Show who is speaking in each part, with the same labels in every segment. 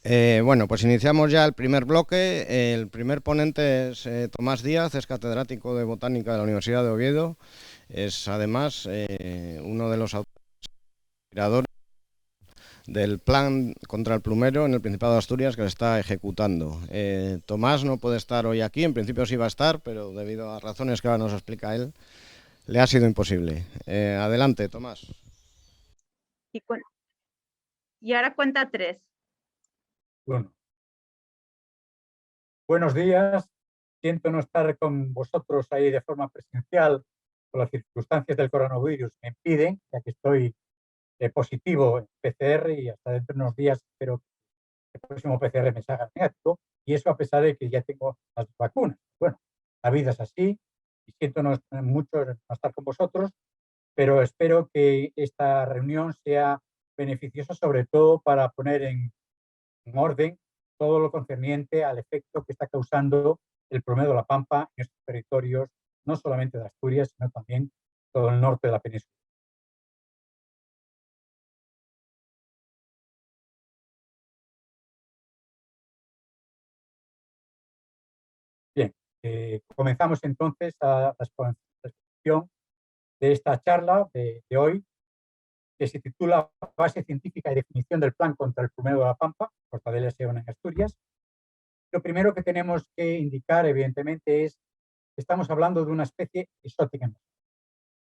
Speaker 1: Bueno, pues iniciamos ya el primer bloque. El primer ponente es Tomás Díaz, es catedrático de Botánica de la Universidad de Oviedo. Es además uno de los autores del plan contra el plumero en el Principado de Asturias que se está ejecutando. Tomás no puede estar hoy aquí, en principio sí va a estar, pero debido a razones que ahora nos explica él, le ha sido imposible. Adelante, Tomás.
Speaker 2: Y, y ahora cuenta tres.
Speaker 3: Bueno, buenos días. Siento no estar con vosotros ahí de forma presencial, por las circunstancias del coronavirus me impiden, ya que estoy positivo en PCR y hasta dentro de unos días espero que el próximo PCR me salga negativo, y eso a pesar de que ya tengo las vacunas. Bueno, la vida es así y siento mucho no estar con vosotros, pero espero que esta reunión sea beneficiosa, sobre todo para poner en orden todo lo concerniente al efecto que está causando el plumero de la Pampa en estos territorios, no solamente de Asturias, sino también todo el norte de la península. Bien, comenzamos entonces a la exposición de esta charla de hoy, que se titula Base científica y definición del plan contra el plumero de la Pampa, Cortadelia seona en Asturias. Lo primero que tenemos que indicar, evidentemente, es que estamos hablando de una especie exótica.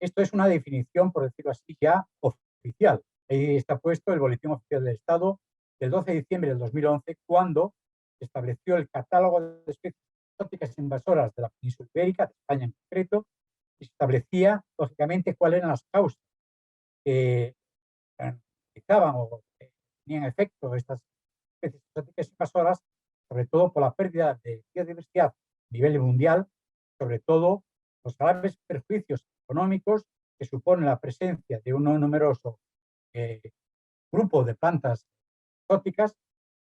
Speaker 3: Esto es una definición, por decirlo así, ya oficial. Ahí está puesto el Boletín Oficial del Estado del 12 de diciembre del 2011, cuando se estableció el catálogo de especies exóticas invasoras de la península ibérica, de España en concreto, y se establecía, lógicamente, cuáles eran las causas que caracterizaban o que tenían efecto estas especies exóticas invasoras, sobre todo por la pérdida de biodiversidad a nivel mundial, sobre todo los graves perjuicios económicos que supone la presencia de un numeroso grupo de plantas exóticas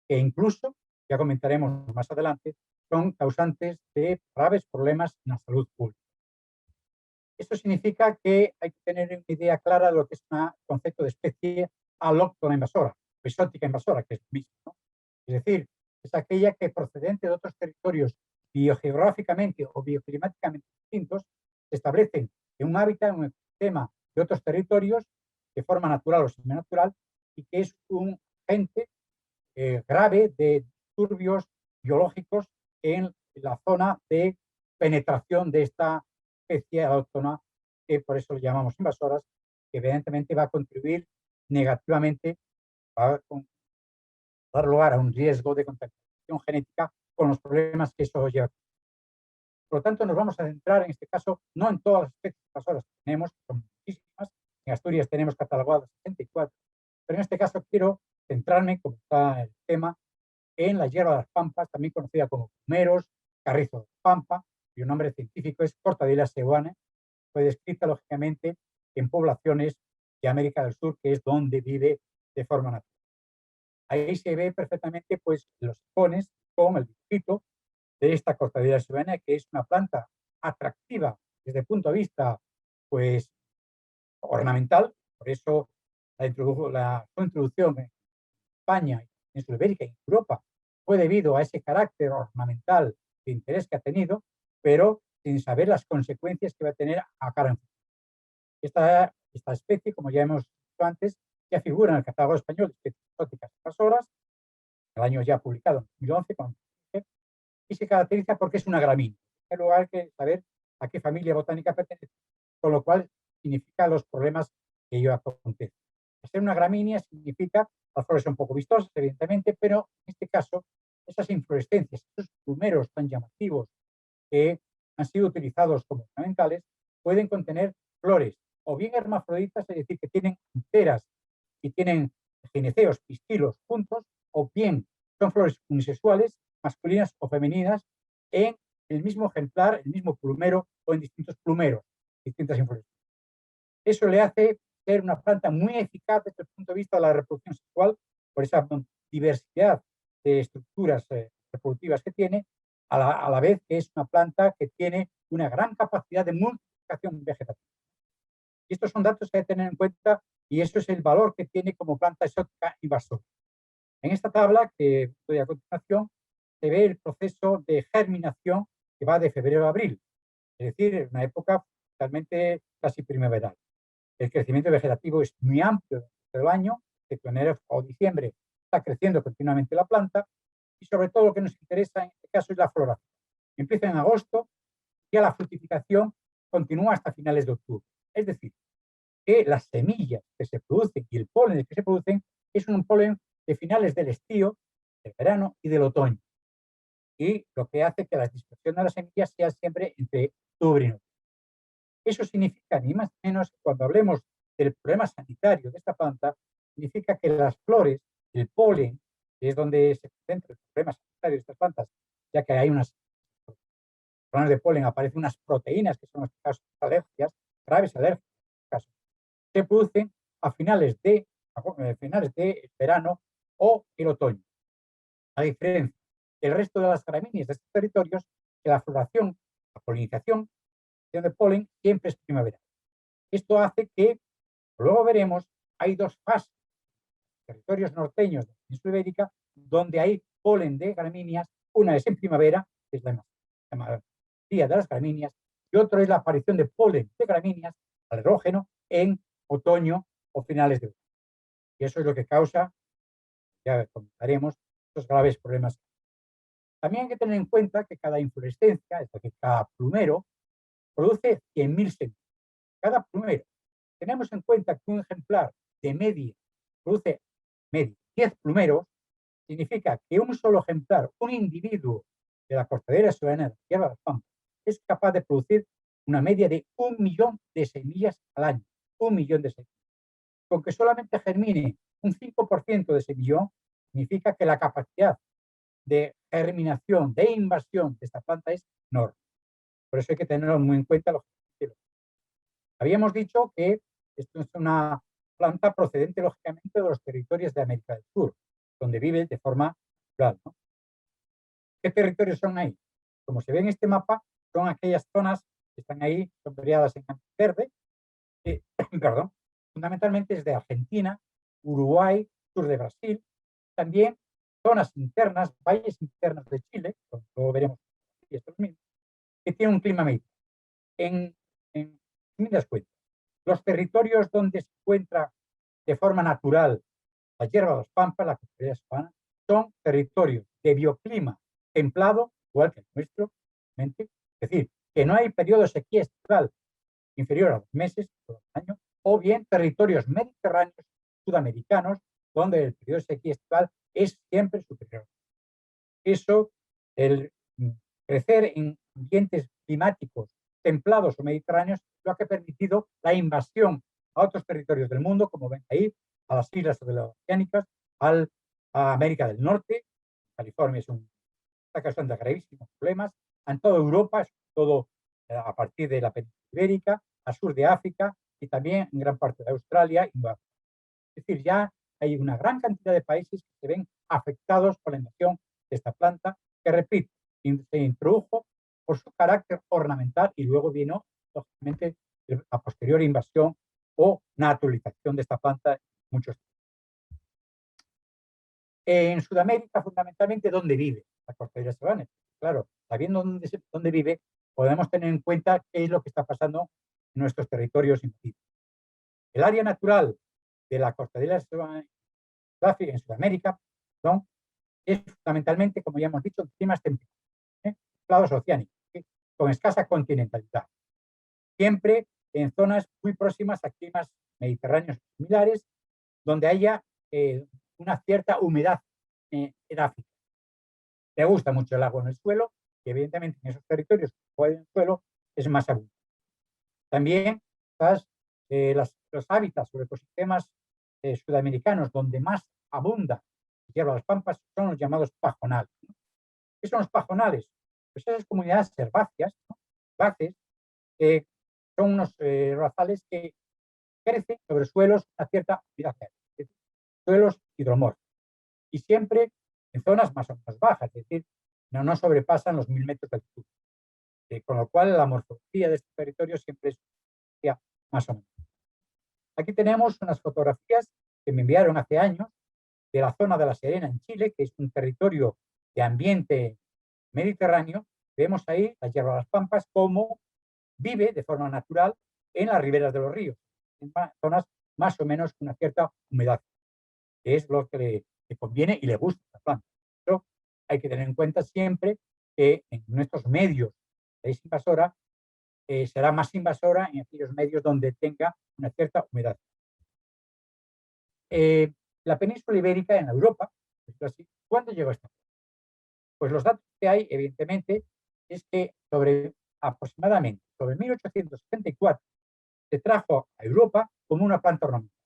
Speaker 3: que incluso, ya comentaremos más adelante, son causantes de graves problemas en la salud pública. Esto significa que hay que tener una idea clara de lo que es un concepto de especie alóctona invasora, o exótica invasora, que es lo mismo, ¿no? Es decir, es aquella que procedente de otros territorios biogeográficamente o bioclimáticamente distintos se establecen en un hábitat, en un ecosistema de otros territorios de forma natural o seminatural, y que es un agente grave de disturbios biológicos en la zona de penetración de esta especie autóctona, que por eso lo llamamos invasoras, que evidentemente va a contribuir negativamente, va a dar lugar a un riesgo de contaminación genética con los problemas que eso lleva. Por lo tanto, nos vamos a centrar en este caso no en todas las especies invasoras que tenemos, que son muchísimas. En Asturias tenemos catalogadas 64, pero en este caso quiero centrarme, como está el tema, en la hierba de las pampas, también conocida como plumeros, carrizo de pampa, cuyo nombre científico es Cortadelia seoane. Fue descrita lógicamente en poblaciones de América del Sur, que es donde vive de forma natural. Ahí se ve perfectamente pues, los icones con el dibujito de esta Cortadelia seoane, que es una planta atractiva desde el punto de vista pues, ornamental. Por eso su introducción en España, en Sudamérica y en Europa fue debido a ese carácter ornamental de interés que ha tenido, pero sin saber las consecuencias que va a tener a cara en futuro. Esta especie, como ya hemos visto antes, ya figura en el catálogo español de especies exóticas invasoras, el año ya publicado en 2011, y se caracteriza porque es una gramínea. En primer lugar, hay que saber a qué familia botánica pertenece, con lo cual significa los problemas que ello acontece. Ser una gramínea significa, las flores son un poco vistosas, evidentemente, pero en este caso, esas inflorescencias, esos plumeros tan llamativos que han sido utilizados como ornamentales, pueden contener flores o bien hermafroditas, es decir, que tienen anteras y tienen gineceos, pistilos juntos, o bien son flores unisexuales, masculinas o femeninas, en el mismo ejemplar, el mismo plumero o en distintos plumeros, distintas inflorescencias. Eso le hace ser una planta muy eficaz desde el punto de vista de la reproducción sexual, por esa diversidad de estructuras reproductivas que tiene, a la vez que es una planta que tiene una gran capacidad de multiplicación vegetativa. Y estos son datos que hay que tener en cuenta, y eso es el valor que tiene como planta exótica invasora. En esta tabla que doy a continuación se ve el proceso de germinación que va de febrero a abril, es decir, una época totalmente casi primaveral. El crecimiento vegetativo es muy amplio todo el año, excepto enero o diciembre está creciendo continuamente la planta, y sobre todo lo que nos interesa en este caso es la floración. Empieza en agosto y la fructificación continúa hasta finales de octubre. Es decir, que las semillas que se producen y el polen que se producen es un polen de finales del estío, del verano y del otoño. Y lo que hace que la dispersión de las semillas sea siempre entre octubre y noviembre. Eso significa, ni más ni menos, que cuando hablemos del problema sanitario de esta planta, significa que las flores, el polen, que es donde se concentra el problema sanitario de estas plantas, ya que hay unas problemas de polen, aparecen unas proteínas que son las causas de alergias, graves alergias, se producen a finales de verano o el otoño. A diferencia del resto de las gramíneas de estos territorios, que la floración, la polinización de polen siempre es primavera. Esto hace que, luego veremos, hay dos fases, territorios norteños de la península ibérica, donde hay polen de gramíneas, una es en primavera, que es la mayoría de las gramíneas, y otro es la aparición de polen de gramíneas, aerógeno, en otoño o finales de verano. Y eso es lo que causa, ya comentaremos, estos graves problemas. También hay que tener en cuenta que cada inflorescencia, es decir, cada plumero, produce 100.000 semillas. Cada plumero. Tenemos en cuenta que un ejemplar de media produce 10 plumeros, significa que un solo ejemplar, un individuo de la cortadera soberana de Tierra de las Pampas, es capaz de producir una media de 1 millón de semillas al año. 1 millón de semillas. Con que solamente germine un 5% de ese millón, significa que la capacidad de germinación, de invasión de esta planta es enorme. Por eso hay que tenerlo muy en cuenta. Habíamos dicho que esto es una planta procedente, lógicamente, de los territorios de América del Sur, donde vive de forma natural, ¿no? ¿Qué territorios son ahí? Como se ve en este mapa, son aquellas zonas que están ahí sombreadas en verde, perdón, fundamentalmente es de Argentina, Uruguay, sur de Brasil, también zonas internas, valles internos de Chile, luego veremos estos mismos, que tienen un clima mediterráneo. En resumidas cuentas, los territorios donde se encuentra de forma natural la hierba de las pampas, la cortadera sabana, son territorios de bioclima templado, igual que el nuestro, es decir, que no hay periodo de sequía estival inferior a 2 meses todo el año, o bien territorios mediterráneos sudamericanos, donde el periodo de sequía estival es siempre superior. Eso, el crecer en ambientes climáticos templados o mediterráneos, lo que ha permitido la invasión a otros territorios del mundo, como ven ahí, a las islas oceánicas, a América del Norte. California está causando gravísimos problemas, en toda Europa, sobre todo a partir de la península ibérica, al sur de África y también en gran parte de Australia y Nueva Zelanda. Es decir, ya hay una gran cantidad de países que se ven afectados por la invasión de esta planta, que, repito, se introdujo por su carácter ornamental y luego vino, lógicamente, la posterior invasión o naturalización de esta planta en muchos países. En Sudamérica, fundamentalmente, ¿dónde vive la cortadera sabana? Claro, sabiendo dónde vive, podemos tener en cuenta qué es lo que está pasando en nuestros territorios invadidos. El área natural de la cortadera sabana en Sudamérica es fundamentalmente, como ya hemos dicho, climas templados oceánicos, con escasa continentalidad. Siempre en zonas muy próximas a climas mediterráneos similares, donde haya una cierta humedad edáfica. Le gusta mucho el agua en el suelo y evidentemente en esos territorios en el suelo es más abundante. También los hábitats o ecosistemas sudamericanos donde más abunda hierba de las pampas son los llamados pajonales, ¿no? ¿Qué son los pajonales? Pues esas comunidades herbáceas, ¿no? Son unos rozales que crecen sobre suelos a cierta humedad, suelos hidromórficos, y siempre en zonas más o menos bajas, es decir, no sobrepasan los 1000 metros de altitud, con lo cual la morfología de estos territorios siempre es más o menos. Aquí tenemos unas fotografías que me enviaron hace años de la zona de La Serena en Chile, que es un territorio de ambiente mediterráneo, vemos ahí la hierba de las pampas como vive de forma natural en las riberas de los ríos, en zonas más o menos con una cierta humedad, que es lo que le conviene y le gusta a la planta. Pero hay que tener en cuenta siempre que en nuestros medios de invasora será más invasora en aquellos medios donde tenga una cierta humedad. La península ibérica en Europa, así, ¿cuándo llegó esta? Pues los datos que hay, evidentemente, es que aproximadamente sobre 1874 se trajo a Europa como una planta ornamental.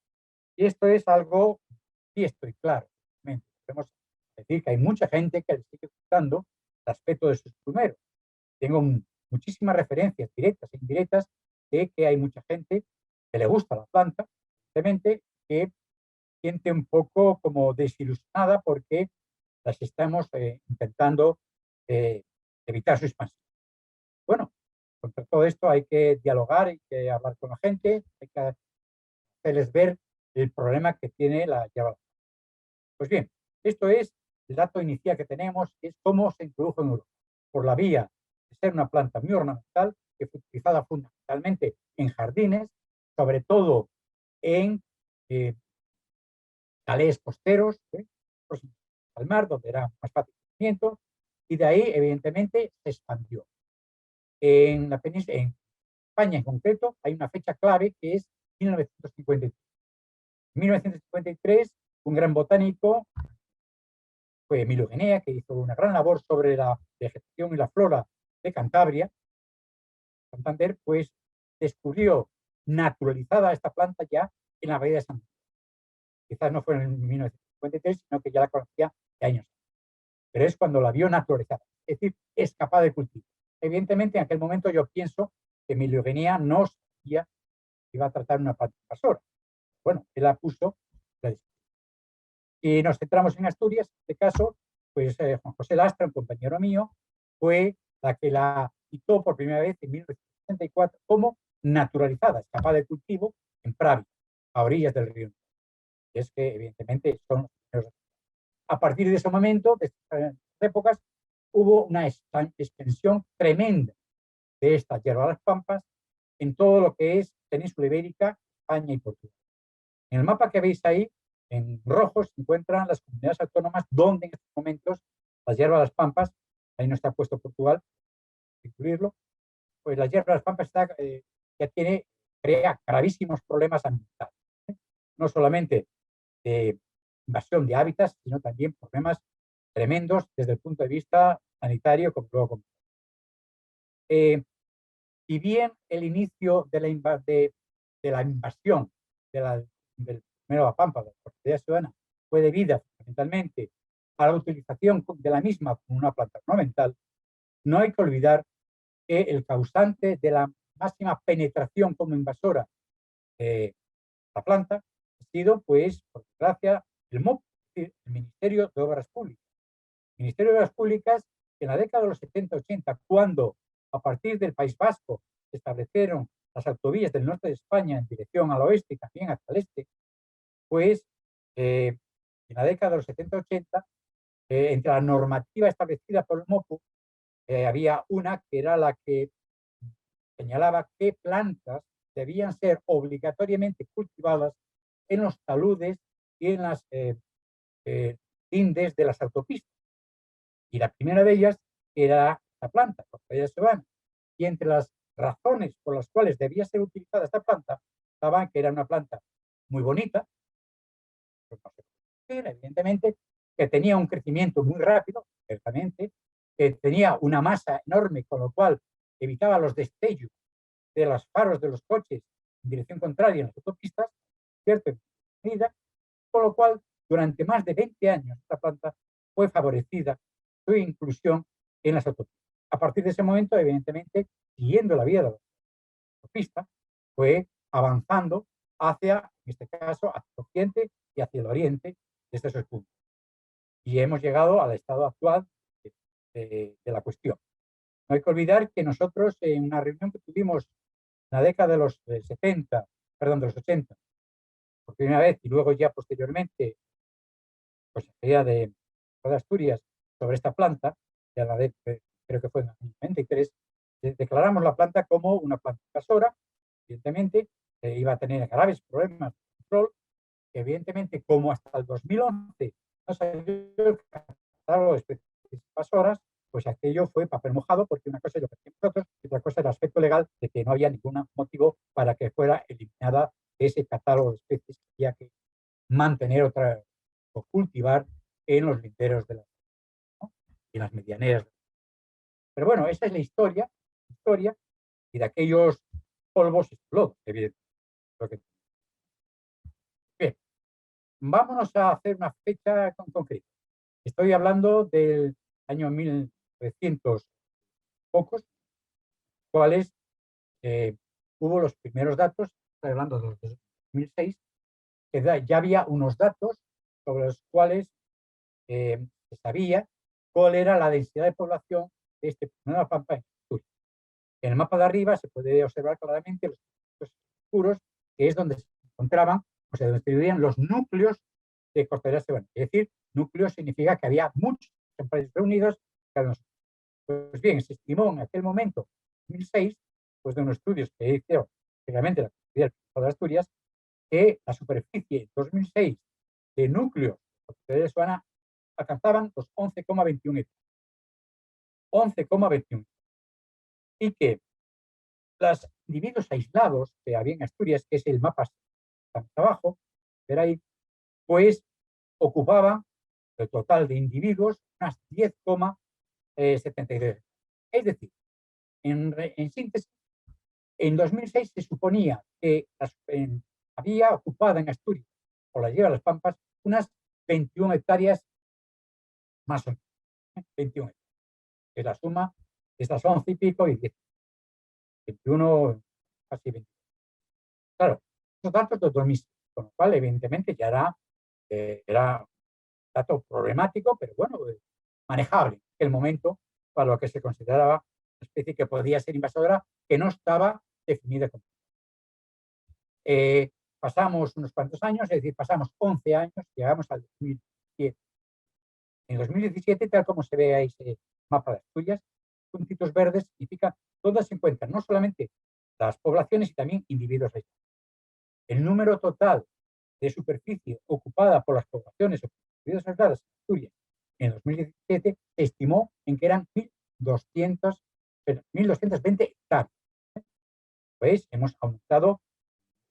Speaker 3: Y esto es algo cierto y claro. Podemos decir que hay mucha gente que le sigue gustando el aspecto de sus plumeros. Tengo muchísimas referencias directas e indirectas de que hay mucha gente que le gusta la planta, simplemente que siente un poco como desilusionada porque las estamos intentando evitar su expansión. Bueno, contra todo esto hay que dialogar, hay que hablar con la gente, hay que hacerles ver el problema que tiene la hierba. Pues bien, esto es el dato inicial que tenemos, es cómo se introdujo en Europa, por la vía de ser una planta muy ornamental, que fue utilizada fundamentalmente en jardines, sobre todo en calés costeros, próximos al mar, donde era más fácil el movimiento, y de ahí, evidentemente, se expandió. En la península, en España en concreto, hay una fecha clave que es 1953. En 1953, un gran botánico fue Emilio Guinea, que hizo una gran labor sobre la vegetación y la flora de Cantabria. Santander, pues descubrió naturalizada esta planta ya en la bahía de Santander. Quizás no fue en 1953, sino que ya la conocía de años. Pero es cuando la vio naturalizada, es decir, escapada de cultivo. Evidentemente, en aquel momento yo pienso que Emilio Guinea no sabía que iba a tratar una planta invasora. Bueno, él la puso. Y nos centramos en Asturias, en este caso, pues Juan José Lastra, un compañero mío, fue la que la citó por primera vez en 1964 como naturalizada, escapada de cultivo en Pravia, a orillas del río. Es que, evidentemente, son... A partir de ese momento, de estas épocas, hubo una extensión tremenda de esta hierba de las pampas en todo lo que es península ibérica, España y Portugal. En el mapa que veis ahí, en rojo, se encuentran las comunidades autónomas donde en estos momentos la hierba de las pampas, ahí no está puesto Portugal, incluirlo, pues la hierba de las pampas ya crea gravísimos problemas ambientales. No solamente de invasión de hábitats, sino también problemas tremendos desde el punto de vista sanitario, como luego comentaré. Si bien el inicio de la invasión del primero la pampa, de la Orquídea ciudadana, fue debida fundamentalmente a la utilización de la misma como una planta ornamental, no hay que olvidar que el causante de la máxima penetración como invasora de la planta ha sido, pues, por desgracia, el MOP, el Ministerio de Obras Públicas. El Ministerio de Obras Públicas, en la década de los 70-80, cuando a partir del País Vasco se establecieron las autovías del norte de España en dirección al oeste y también hacia el este, pues en la década de los 70-80, entre la normativa establecida por el MOPU, había una que era la que señalaba qué plantas debían ser obligatoriamente cultivadas en los taludes y en las lindes de las autopistas. Y la primera de ellas era la planta, la Orquídea ciudadana. Y entre las razones por las cuales debía ser utilizada esta planta, estaban que era una planta muy bonita, evidentemente, que tenía un crecimiento muy rápido, ciertamente, que tenía una masa enorme, con lo cual evitaba los destellos de los faros de los coches en dirección contraria en las autopistas, ¿cierto? Con lo cual, durante más de 20 años, esta planta fue favorecida su inclusión en las autopistas. A partir de ese momento, evidentemente, siguiendo la vía de la autopista, fue avanzando hacia, en este caso, hacia el occidente y hacia el oriente desde esos puntos. Y hemos llegado al estado actual de la cuestión. No hay que olvidar que nosotros, en una reunión que tuvimos en la década de los 80, por primera vez, y luego ya posteriormente Consejería de Asturias sobre esta planta, ya creo que fue en el año 93, declaramos la planta como una planta invasora. Evidentemente, iba a tener graves problemas de control. Evidentemente, como hasta el 2011 no salió el catálogo de especies invasoras, pues aquello fue papel mojado, porque una cosa es lo que hacemos nosotros y otra cosa es el aspecto legal de que no había ningún motivo para que fuera eliminada ese catálogo de especies que había que mantener o cultivar en los linderos de ¿no? Y en las medianeras. Pero bueno, esa es la historia y de aquellos polvos y lodos, evidentemente. Bien, vámonos a hacer una fecha concreta. Estoy hablando del año 1900 pocos, cuales hubo los primeros datos, estoy hablando de los 2006, que ya había unos datos sobre los cuales se sabía cuál era la densidad de población de este Nueva Pampa en Asturias. En el mapa de arriba se puede observar claramente los puntos oscuros, que es donde se encontraban, o sea, donde se dividían los núcleos de Cortadera Sebana. Es decir, núcleo significa que había muchos ejemplares reunidos. Pues bien, se estimó en aquel momento, 2006, pues de unos estudios que hizo realmente la Consejería de Asturias, que la superficie en 2006 de núcleos de Cortadera Sebana alcanzaban los 11,21 hectáreas. 11,21. Y que los individuos aislados que había en Asturias, que es el mapa más abajo, ver ahí, pues ocupaban el total de individuos unas 10,72. Es decir, en síntesis, en 2006 se suponía que había ocupado en Asturias, por la Sierra de las Pampas, unas 21 hectáreas más o menos. 21 hectáreas. Es la suma de estas 11 y pico y 10. 21, casi 20. Claro, esos datos de 2006, con lo cual, evidentemente, ya era un dato problemático, pero bueno, manejable en aquel momento para lo que se consideraba una especie que podía ser invasora, que no estaba definida como. Pasamos unos cuantos años, es decir, pasamos 11 años, llegamos al 2017. En 2017, tal como se ve ahí ese mapa de Asturias, puntitos verdes significa todas se encuentran, no solamente las poblaciones y también individuos aislados. El número total de superficie ocupada por las poblaciones o individuos aislados en Asturias en 2017 se estimó en que eran 1.220 hectáreas. Pues hemos aumentado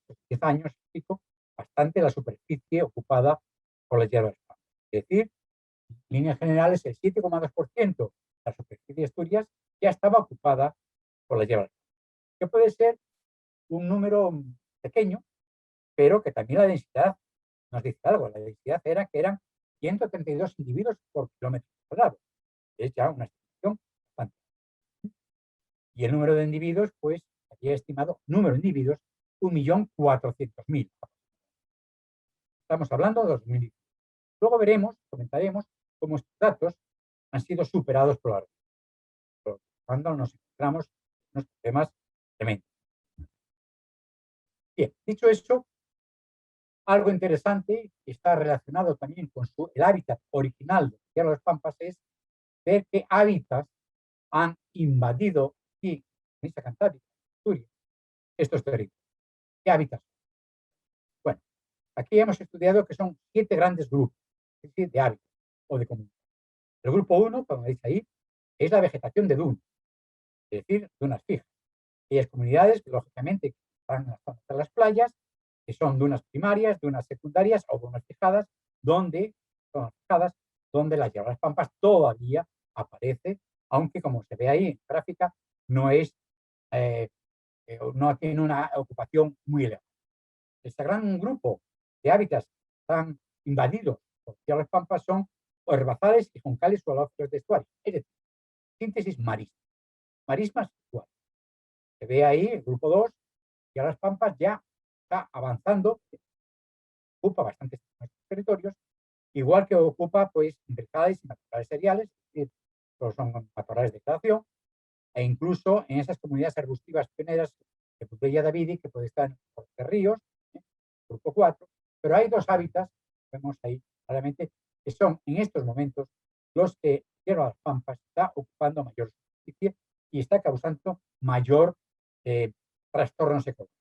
Speaker 3: en 10 años y pico bastante la superficie ocupada por las hierbas. Es decir, en líneas generales, el 7,2% de la superficie de Asturias ya estaba ocupada por las hierbas. Que puede ser un número pequeño, pero que también la densidad nos dice algo. La densidad era que eran 132 individuos por kilómetro cuadrado. Es ya una estimación bastante. Y el número de individuos, pues, había estimado, número de individuos, 1.400.000. Estamos hablando de 2010. Luego veremos, comentaremos, cómo estos datos han sido superados por la red. Cuando nos encontramos en unos problemas tremendos. Bien, dicho eso, algo interesante que está relacionado también con el hábitat original de Tierra de las Pampas es ver qué hábitats han invadido aquí, en esta Cantábrica, Asturias, estos territorios. ¿Qué hábitats? Bueno, aquí hemos estudiado que son 7 grandes grupos, es decir, de hábitats o de comunidades. El grupo 1, como dice ahí, es la vegetación de dunas, es decir, dunas fijas. Aquellas comunidades que, lógicamente, están en las zonas de las playas, que son dunas primarias, dunas secundarias o dunas fijadas, donde las hierbas de las pampas todavía aparece, aunque, como se ve ahí en la gráfica, no tiene una ocupación muy elevada. Este gran grupo de hábitats tan invadidos por hierbas de las pampas son herbazales y juncales o halófilos de estuario, es decir, síntesis marisma, marismas estuarios. Se ve ahí el grupo 2, y a las pampas ya está avanzando, ocupa bastantes territorios, igual que ocupa pues intercalares y matorrales cereales, es decir, son matorrales de degradación, e incluso en esas comunidades arbustivas pioneras de Putellas davidi, que puede estar en ríos, grupo 4, pero hay 2 hábitats, vemos ahí claramente, que son en estos momentos los que Hierba de las Pampas está ocupando mayor superficie y está causando mayor trastornos ecológicos,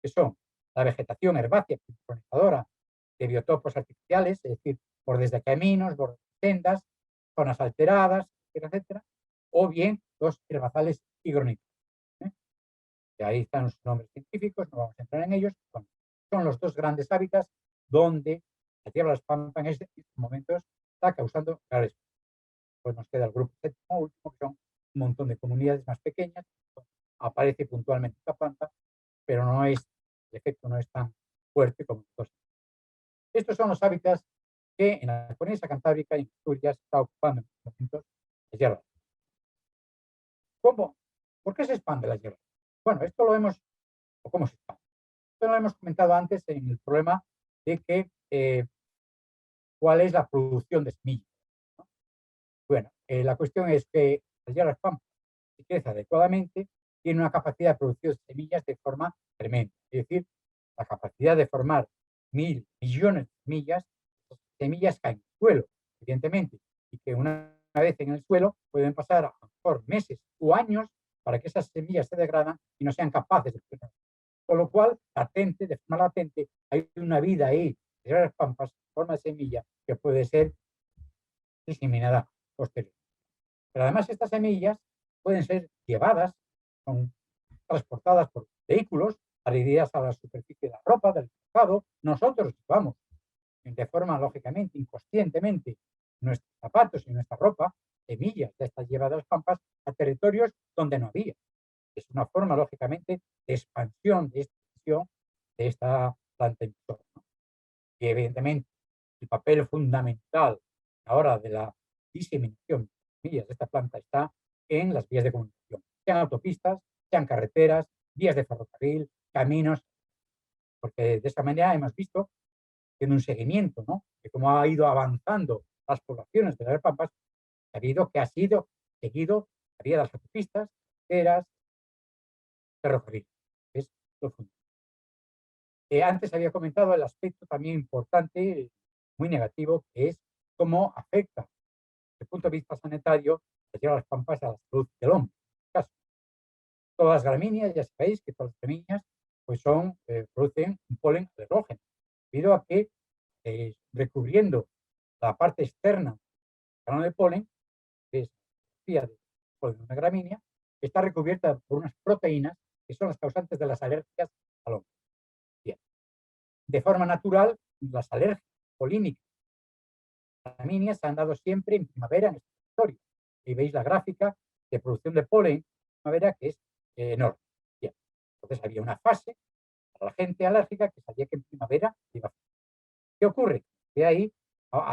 Speaker 3: que son la vegetación herbácea colonizadora de biotopos artificiales, es decir, bordes de caminos, bordes de sendas, zonas alteradas, etcétera, etcétera, o bien los herbazales higroníferos. Y ahí están los nombres científicos, no vamos a entrar en ellos. Bueno, son los dos grandes hábitats donde la Hierba de las Pampas en estos momentos está causando graves. Pues nos queda el grupo séptimo, último, que son un montón de comunidades más pequeñas. Aparece puntualmente esta planta, pero no es, el efecto no es tan fuerte como los. Estos son los hábitats que en la cornisa cantábrica y en Asturias está ocupando en estos momentos la hierba. ¿Cómo? ¿Por qué se expande la hierba? Bueno, esto lo hemos, o cómo se expande. Esto lo hemos comentado antes en el problema de que cuál es la producción de semillas, ¿no? Bueno, la cuestión es que la hierba pampa, si crece adecuadamente, tiene una capacidad de producir semillas de forma tremenda. Es decir, la capacidad de formar 1.000 millones de semillas caen en el suelo, evidentemente, y que una vez en el suelo pueden pasar a lo mejor meses o años para que esas semillas se degradan y no sean capaces de crecer. Con lo cual, latente, de forma latente, hay una vida ahí de las pampas en forma de semilla que puede ser diseminada posterior. Pero además estas semillas pueden ser llevadas, son transportadas por vehículos, adheridas a la superficie de la ropa, del calzado. Nosotros llevamos de forma lógicamente, inconscientemente, nuestros zapatos y nuestra ropa, semillas de estas llevadas pampas a territorios donde no había. Es una forma, lógicamente, de expansión, de extensión de esta planta invasora, ¿no? Y evidentemente, el papel fundamental a la hora de la diseminación de semillas de esta planta está en las vías de comunicación, sean autopistas, sean carreteras, vías de ferrocarril, caminos, porque de esa manera hemos visto, haciendo un seguimiento, ¿no?, de cómo ha ido avanzando las poblaciones de las pampas, ha habido que ha sido seguido la vía de las autopistas, carreteras, ferrocarril. Es lo fundamental. Antes había comentado el aspecto también importante, muy negativo, que es cómo afecta, desde el punto de vista sanitario, las pampas a la salud del hombre. En este caso, todas las gramíneas, ya sabéis que todas las gramíneas pues producen un polen alergógeno, debido a que recubriendo la parte externa del grano de polen, que es la de polen de una gramínea, está recubierta por unas proteínas que son las causantes de las alergias al hombre. Bien. De forma natural, las alergias polínicas de las gramíneas se han dado siempre en primavera en este territorio. Y veis la gráfica de producción de polen en primavera, que es enorme. Bien. Entonces había una fase para la gente alérgica que sabía que en primavera iba a hacer. ¿Qué ocurre? Que ahí,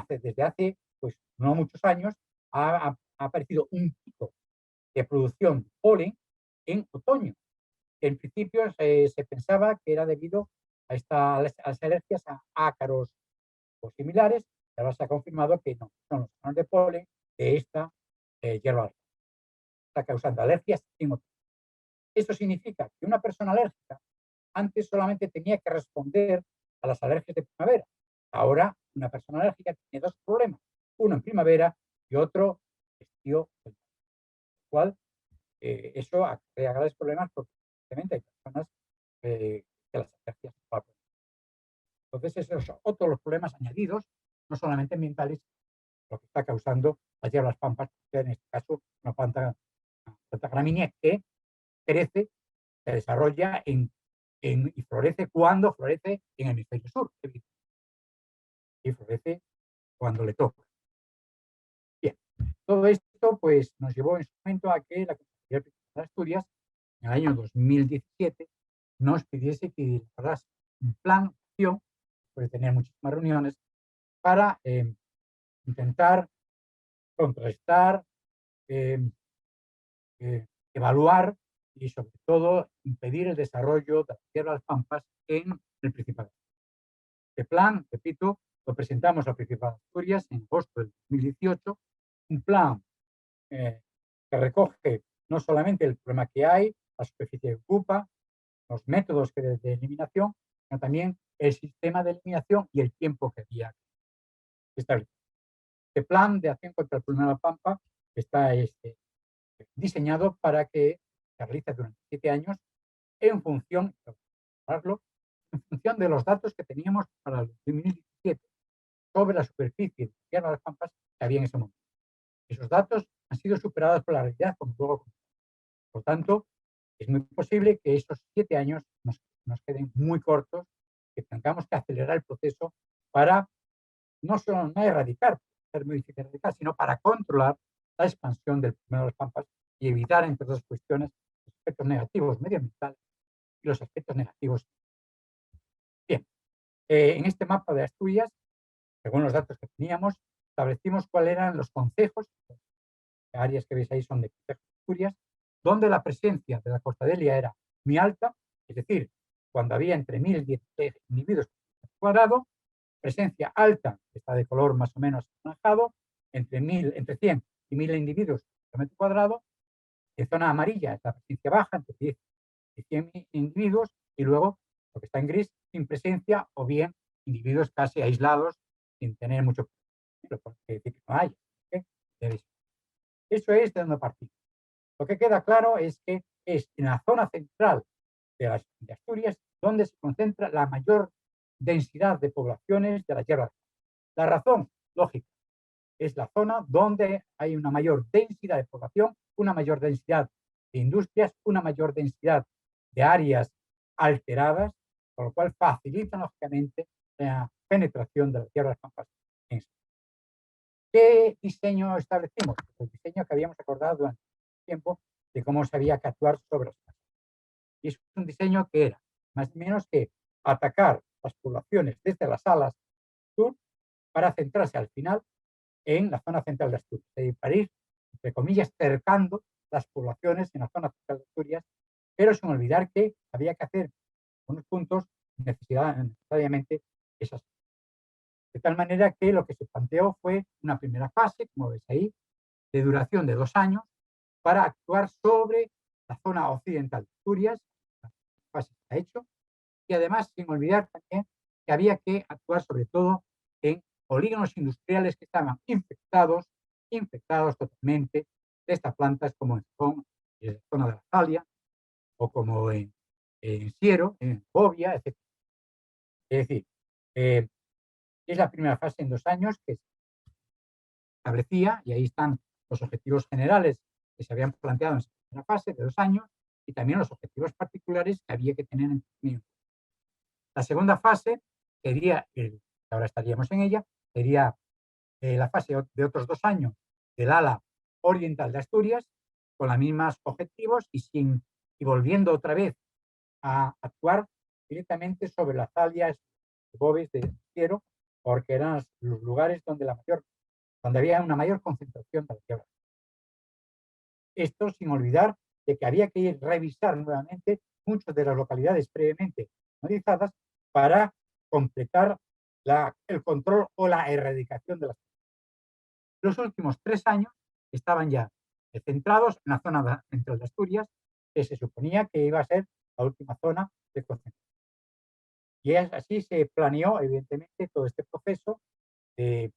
Speaker 3: desde hace pues, no muchos años, ha aparecido un pico de producción de polen en otoño. En principio se pensaba que era debido a las alergias a ácaros o similares, y ahora se ha confirmado que no, son los granos de polen de esta hierba. Está causando alergias en otoño. Eso significa que una persona alérgica antes solamente tenía que responder a las alergias de primavera. Ahora, una persona alérgica tiene dos problemas, uno en primavera y otro estío, lo cual eso crea graves problemas porque evidentemente hay personas que las alergias no. Entonces, esos son otros los problemas añadidos, no solamente ambientales, lo que está causando las hierbas pampas, que en este caso una planta gramínea que crece, se desarrolla y florece cuando florece en el hemisferio sur. Y florece cuando le toca. Bien, todo esto pues nos llevó en su momento a que la Consejería de Asturias, en el año 2017, nos pidiese que elaborase un plan de acción, después de tener muchísimas reuniones, para intentar contrastar, evaluar y sobre todo impedir el desarrollo de las hierbas pampas en el Principado. Este plan, repito, lo presentamos al Principado de Asturias en agosto del 2018, un plan que recoge no solamente el problema que hay, la superficie que ocupa, los métodos de eliminación, sino también el sistema de eliminación y el tiempo que había establecido. Este plan de acción contra el problema de la pampa está diseñado para que se realice durante 7 años en función, en función de los datos que teníamos para el 2017 sobre la superficie de la tierra de las pampas que había en ese momento. Esos datos han sido superados por la realidad, como luego. Por tanto, es muy posible que esos 7 años nos queden muy cortos, que tengamos que acelerar el proceso para no solo no erradicar, ser muy difícil erradicar, sino para controlar la expansión del problema de las pampas y evitar, entre otras cuestiones, los aspectos negativos medioambientales y los aspectos negativos. Bien, en este mapa de Asturias, según los datos que teníamos, establecimos cuáles eran los concejos, las áreas que veis ahí son de concejos de Asturias, donde la presencia de la cortadelia era muy alta, es decir, cuando había entre 1.000 y 10 individuos por cuadrado, presencia alta, que está de color más o menos anaranjado, entre 100 y 1.000 individuos por metro cuadrado. En zona amarilla es la presencia baja, entre 10 y 100 individuos, y luego lo que está en gris, sin presencia o bien individuos casi aislados, sin tener mucho problema, porque decir que no hay. Eso es de donde partimos. Lo que queda claro es que es en la zona central de Asturias donde se concentra la mayor densidad de poblaciones de la tierra. La razón, lógica, es la zona donde hay una mayor densidad de población, una mayor densidad de industrias, una mayor densidad de áreas alteradas, con lo cual facilita lógicamente la penetración de la tierra de las pampas. ¿Qué diseño establecimos? El diseño que habíamos acordado durante tiempo de cómo se había que actuar sobre las casas. Y es un diseño que era más o menos que atacar las poblaciones desde las alas sur para centrarse al final en la zona central de Asturias, es decir, para ir, entre comillas, cercando las poblaciones en la zona central de Asturias, pero sin olvidar que había que hacer unos puntos necesariamente esas. De tal manera que lo que se planteó fue una primera fase, como veis ahí, de duración de 2 años, para actuar sobre la zona occidental de Asturias. La fase está hecho. Y además, sin olvidar también que había que actuar sobre todo en polígonos industriales que estaban infectados totalmente de estas plantas, como en la zona de la Salia, o como en Siero, en Bovia, etc. Es decir, es la primera fase en 2 años que se establecía, y ahí están los objetivos generales que se habían planteado en esa primera fase de 2 años, y también los objetivos particulares que había que tener en el. La segunda fase sería, ahora estaríamos en ella, sería la fase de otros 2 años del ala oriental de Asturias, con los mismos objetivos y volviendo otra vez a actuar directamente sobre las alias de Boves de Siero, porque eran los lugares donde había una mayor concentración de la tierra. Esto sin olvidar de que había que revisar nuevamente muchas de las localidades previamente analizadas para completar el control o la erradicación de las. Los últimos 3 años estaban ya centrados en la zona central de Asturias, que se suponía que iba a ser la última zona de concentración. Y así se planeó, evidentemente, todo este proceso de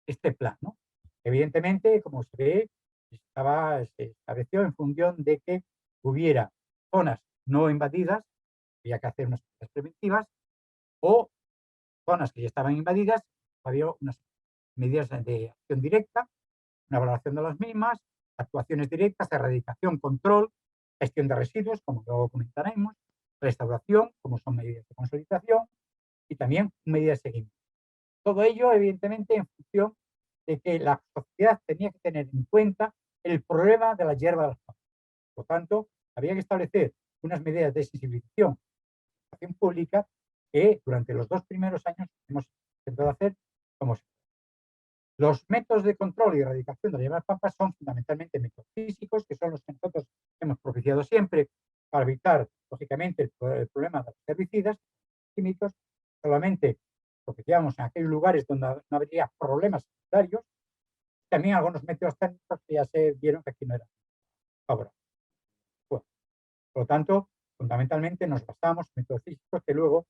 Speaker 3: este plan, ¿no? Evidentemente, como se ve, se estableció en función de que hubiera zonas no invadidas, había que hacer unas medidas preventivas, o zonas que ya estaban invadidas, había unas medidas de acción directa, una valoración de las mismas, actuaciones directas, erradicación, control, gestión de residuos, como luego comentaremos, restauración, como son medidas de consolidación, y también medidas de seguimiento. Todo ello, evidentemente, en función de que la sociedad tenía que tener en cuenta el problema de la hierba de las pampas. Por lo tanto, había que establecer unas medidas de sensibilización pública que durante los 2 primeros años hemos intentado hacer como los métodos de control y erradicación de la hierba de las pampas son fundamentalmente métodos físicos, que son los que nosotros hemos propiciado siempre para evitar, lógicamente, el problema de los herbicidas químicos. Solamente propiciamos en aquellos lugares donde no habría problemas sanitarios. También algunos métodos técnicos que ya se vieron que aquí no eran favorables. Bueno, por lo tanto, fundamentalmente nos basamos en métodos físicos que luego,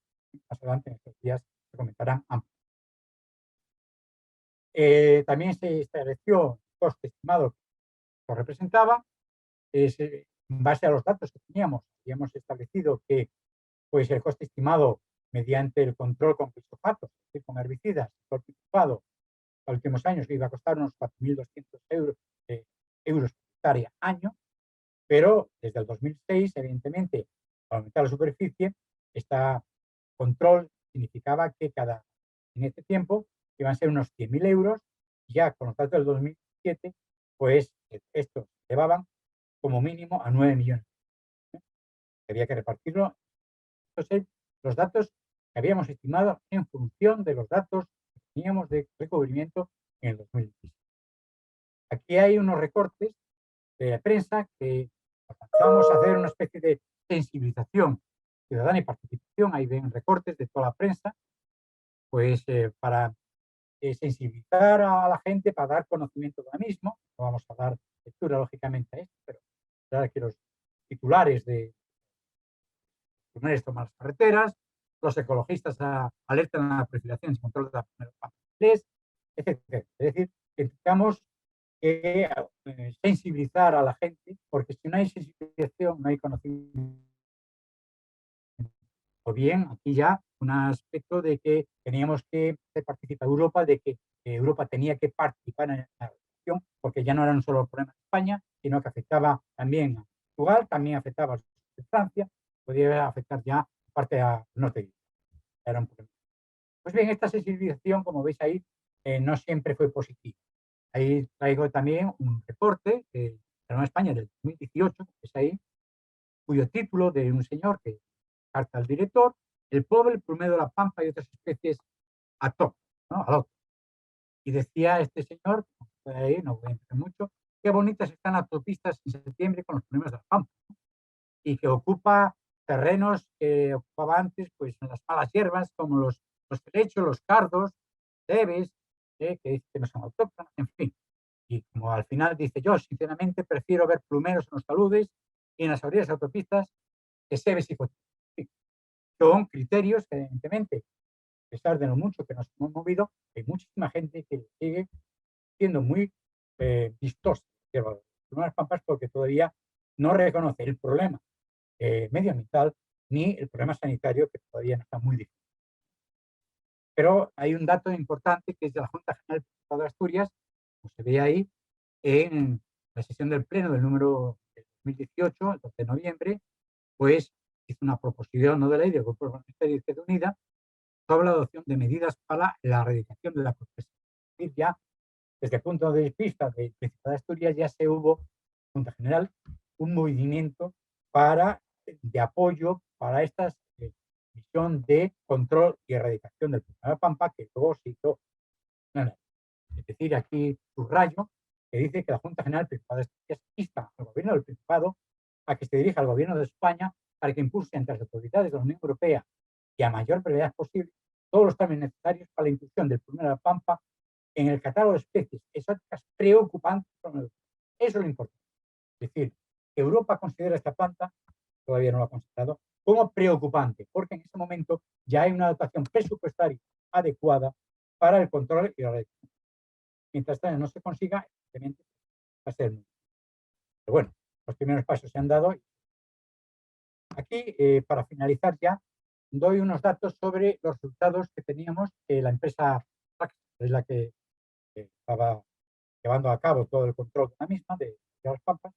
Speaker 3: más adelante en estos días, se comentarán ampliamente. También se estableció el coste estimado que lo representaba. En base a los datos que teníamos, habíamos establecido que pues, el coste estimado mediante el control con glifosatos, es decir, con herbicidas, por glifosato, en los últimos años iba a costar unos 4.200 euros por hectárea año, pero desde el 2006, evidentemente, al aumentar la superficie, este control significaba que en este tiempo iban a ser unos 100.000 euros, ya con los datos del 2007, pues estos llevaban como mínimo a 9 millones. Había que repartirlo. Entonces, los datos que habíamos estimado en función de los datos que teníamos de recubrimiento en el 2017. Aquí hay unos recortes de la prensa que vamos a hacer una especie de sensibilización ciudadana y participación. Ahí ven recortes de toda la prensa, pues para sensibilizar a la gente, para dar conocimiento de la misma. No vamos a dar lectura, lógicamente, a esto, pero claro que los titulares de primeros tomar las carreteras, los ecologistas alertan a la perfilación y control de la primera, etc. Es decir, que intentamos sensibilizar a la gente, porque si no hay sensibilización, no hay conocimiento. O bien, aquí ya un aspecto de que teníamos que participar Europa, de que Europa tenía que participar en la reducción, porque ya no era un solo problema de España, sino que afectaba también a Portugal, también afectaba a Francia, podía afectar ya parte del norte de Europa. Era un problema. Pues bien, esta sensibilización, como veis ahí, no siempre fue positiva. Ahí traigo también un reporte de la Nueva España del 2018, que es ahí, cuyo título de un señor que carta al director, el pobre, el plumero de la pampa y otras especies autóctonas, ¿no? Y decía este señor, ahí no voy a entrar mucho, qué bonitas están las autopistas en septiembre con los plumeros de la pampa, ¿no? Y que ocupa terrenos que ocupaba antes, pues en las malas hierbas, como los helechos, los cardos, cebes, que no son autóctonas, en fin. Y como al final dice, yo sinceramente prefiero ver plumeros en los taludes y en las orillas de autopistas que cebes y coches. Son criterios que evidentemente, a pesar de lo mucho que nos hemos movido, hay muchísima gente que sigue siendo muy vistosa de las pampas porque todavía no reconoce el problema medioambiental ni el problema sanitario, que todavía no está muy difícil. Pero hay un dato importante que es de la Junta General del Principado de Asturias, como se ve ahí, en la sesión del Pleno del número 2018, el 12 de noviembre, pues hizo una proposición no de ley del Grupo Parlamentario de Izquierda Unida sobre la adopción de medidas para la erradicación de la profesión. Es decir, ya desde el punto de vista del Principado de Asturias ya se hubo, Junta General, un movimiento de apoyo para esta misión de control y erradicación del problema de la pampa, que luego se hizo. Es decir, aquí subrayo que dice que la Junta General del Principado de Asturias insta al Gobierno del Principado a que se dirija al Gobierno de España para que impulse entre las autoridades de la Unión Europea y a mayor brevedad posible todos los trámites necesarios para la inclusión del plumero de la pampa en el catálogo de especies exóticas preocupantes. Eso es lo importante. Es decir, Europa considera esta planta, todavía no lo ha considerado, como preocupante, porque en este momento ya hay una dotación presupuestaria adecuada para el control y la erradicación. Mientras tanto no se consiga, evidentemente va a ser muy. Pero bueno, los primeros pasos se han dado. Aquí, para finalizar ya, doy unos datos sobre los resultados que teníamos. La empresa es la que estaba llevando a cabo todo el control de la misma, de las pampas,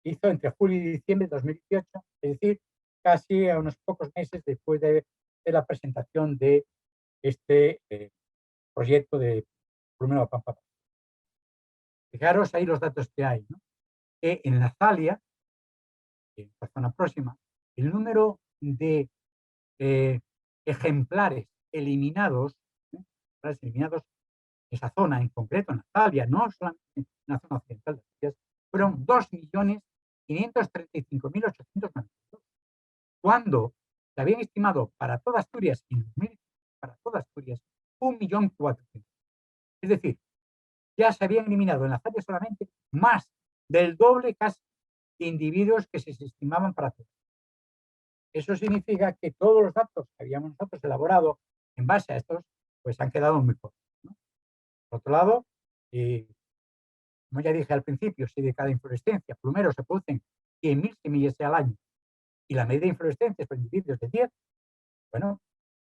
Speaker 3: hizo entre julio y diciembre de 2018, es decir, casi a unos pocos meses después de la presentación de este proyecto de plumero de pampa. Fijaros ahí los datos que hay, ¿no? Que en la Zalia, en la zona próxima, el número de ejemplares eliminados, eliminados en esa zona en concreto, en la Zalia, no solamente en la zona occidental de Asturias, fueron 2.535.892, cuando se habían estimado para toda Asturias, para toda Asturias, 1.400.000. Es decir, ya se habían eliminado en la Zalia solamente más del doble casi de individuos que se estimaban para todos. Eso significa que todos los datos que habíamos nosotros elaborado en base a estos, pues han quedado muy cortos, ¿no? Por otro lado, como ya dije al principio, si de cada inflorescencia plumero se producen 100.000 semillas al año y la media de inflorescencias por individuo es de 10, bueno,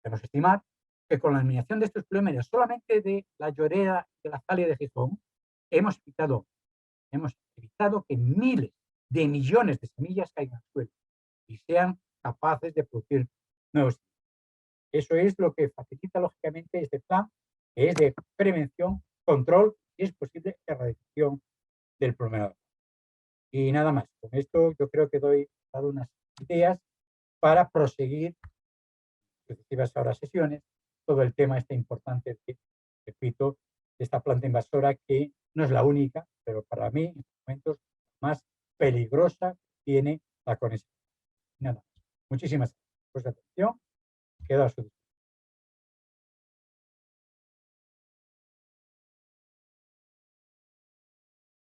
Speaker 3: podemos estimar que con la eliminación de estos plumeros solamente de la llorera de la Zalia de Gijón hemos evitado que miles de millones de semillas caigan al suelo y sean capaces de producir nuevos. Eso es lo que facilita lógicamente este plan, que es de prevención, control y, es posible, erradicación del plumero. Y nada más. Con esto yo creo que doy unas ideas para proseguir sucesivas ahora sesiones todo el tema importante, repito, de esta planta invasora que no es la única, pero para mí en estos momentos más peligrosa tiene la conexión. Nada más. Muchísimas gracias por su atención. Quedo a su disposición.